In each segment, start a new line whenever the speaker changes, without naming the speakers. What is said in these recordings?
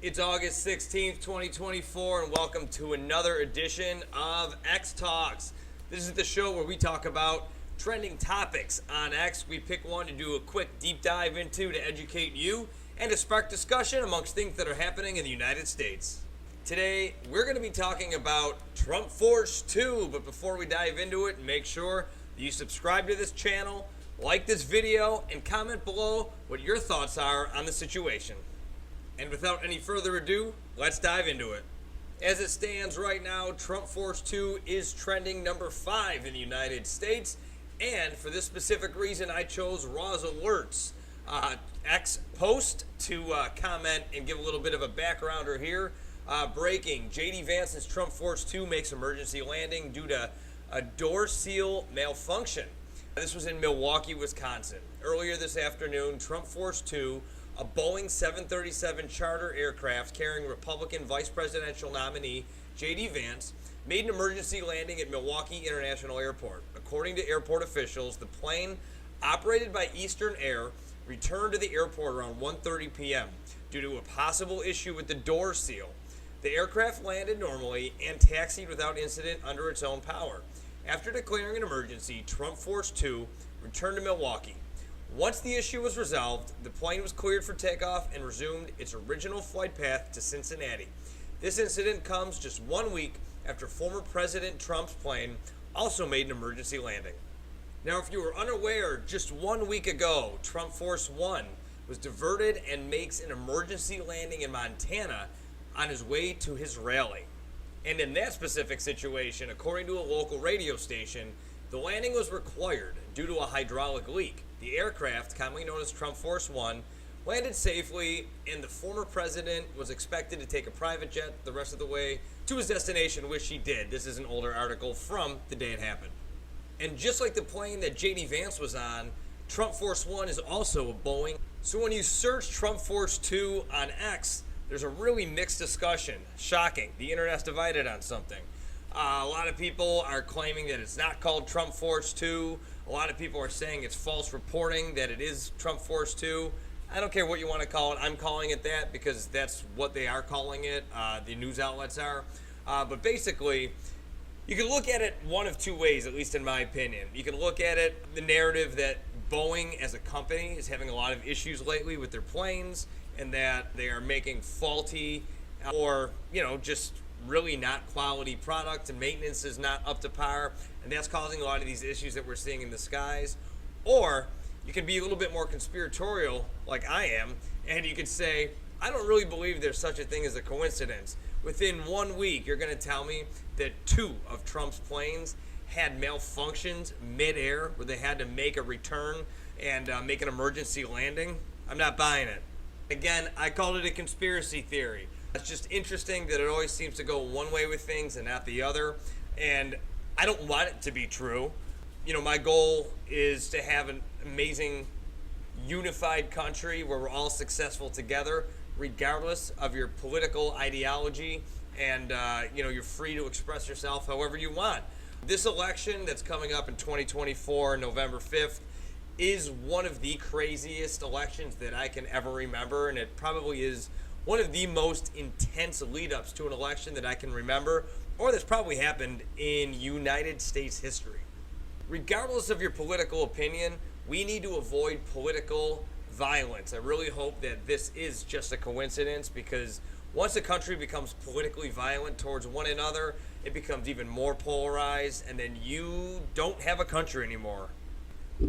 It's August 16th, 2024, and welcome to another edition of X Talks. This is the show where we talk about trending topics on X. We pick one to do a quick deep dive into to educate you and to spark discussion amongst things that are happening in the United States. Today, we're going to be talking about Trump Force 2, but before we dive into it, make sure that you subscribe to this channel, like this video, and comment below what your thoughts are on the situation. And without any further ado, let's dive into it. As it stands right now, Trump Force 2 is trending number 5 in the United States. And for this specific reason, I chose Raw's Alerts X post to comment and give a little bit of a backgrounder here. Breaking, Vance's Trump Force 2 makes emergency landing due to a door seal malfunction. This was in Milwaukee, Wisconsin. Earlier this afternoon, Trump Force 2, a Boeing 737 charter aircraft carrying Republican vice presidential nominee J.D. Vance, made an emergency landing at Milwaukee International Airport. According to airport officials, the plane, operated by Eastern Air, returned to the airport around 1:30 p.m. due to a possible issue with the door seal. The aircraft landed normally and taxied without incident under its own power. After declaring an emergency, Trump Force 2 returned to Milwaukee. Once the issue was resolved, the plane was cleared for takeoff and resumed its original flight path to Cincinnati. This incident comes just 1 week after former President Trump's plane also made an emergency landing. Now, if you were unaware, just 1 week ago, Trump Force 1 was diverted and makes an emergency landing in Montana on his way to his rally. And in that specific situation, according to a local radio station, the landing was required due to a hydraulic leak. The aircraft, commonly known as Trump Force 1, landed safely, and the former president was expected to take a private jet the rest of the way to his destination, which he did. This is an older article from the day it happened. And just like the plane that J.D. Vance was on, Trump Force 1 is also a Boeing. So when you search Trump Force 2 on X, there's a really mixed discussion. Shocking. The internet's divided on something. A lot of people are claiming that it's not called Trump Force 2. A lot of people are saying it's false reporting, that it is Trump Force 2. I don't care what you want to call it. I'm calling it that because that's what they are calling it. The news outlets are. But basically, you can look at it one of two ways, at least in my opinion. You can look at it, the narrative that Boeing as a company is having a lot of issues lately with their planes and that they are making faulty or, just really not quality product and maintenance is not up to par, and that's causing a lot of these issues that we're seeing in the skies. Or you can be a little bit more conspiratorial like I am, and you could say, I don't really believe there's such a thing as a coincidence. Within 1 week, you're going to tell me that 2 of Trump's planes had malfunctions mid-air where they had to make a return and make an emergency landing? I'm not buying it. Again, I called it a conspiracy theory. It's just interesting that it always seems to go one way with things and not the other. And I don't want it to be true. My goal is to have an amazing, unified country where we're all successful together, regardless of your political ideology. And, you're free to express yourself however you want. This election that's coming up in 2024, November 5th, is one of the craziest elections that I can ever remember. And it probably is one of the most intense lead-ups to an election that I can remember, or that's probably happened in United States history. Regardless of your political opinion, we need to avoid political violence. I really hope that this is just a coincidence, because once a country becomes politically violent towards one another, it becomes even more polarized, and then you don't have a country anymore.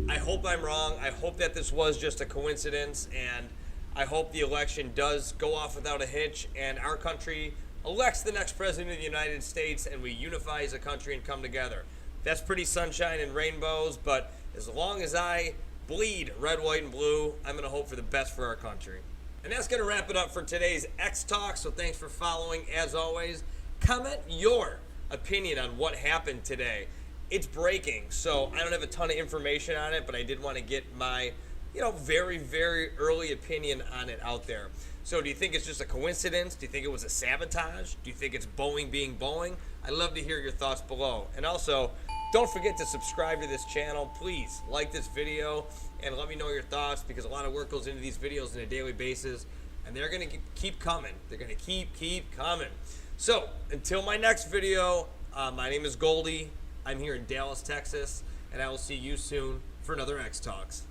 I hope I'm wrong. I hope that this was just a coincidence, and I hope the election does go off without a hitch and our country elects the next president of the United States and we unify as a country and come together. That's pretty sunshine and rainbows, but as long as I bleed red, white, and blue, I'm going to hope for the best for our country. And that's going to wrap it up for today's X Talk, so thanks for following. As always, comment your opinion on what happened today. It's breaking, so I don't have a ton of information on it, but I did want to get my very, very early opinion on it out there. So do you think it's just a coincidence? Do you think it was a sabotage? Do you think it's Boeing being Boeing? I'd love to hear your thoughts below. And also, don't forget to subscribe to this channel. Please like this video and let me know your thoughts, because a lot of work goes into these videos on a daily basis. and they're going to keep coming. They're going to keep coming. So until my next video, my name is Goldie. I'm here in Dallas, Texas, and I will see you soon for another X Talks.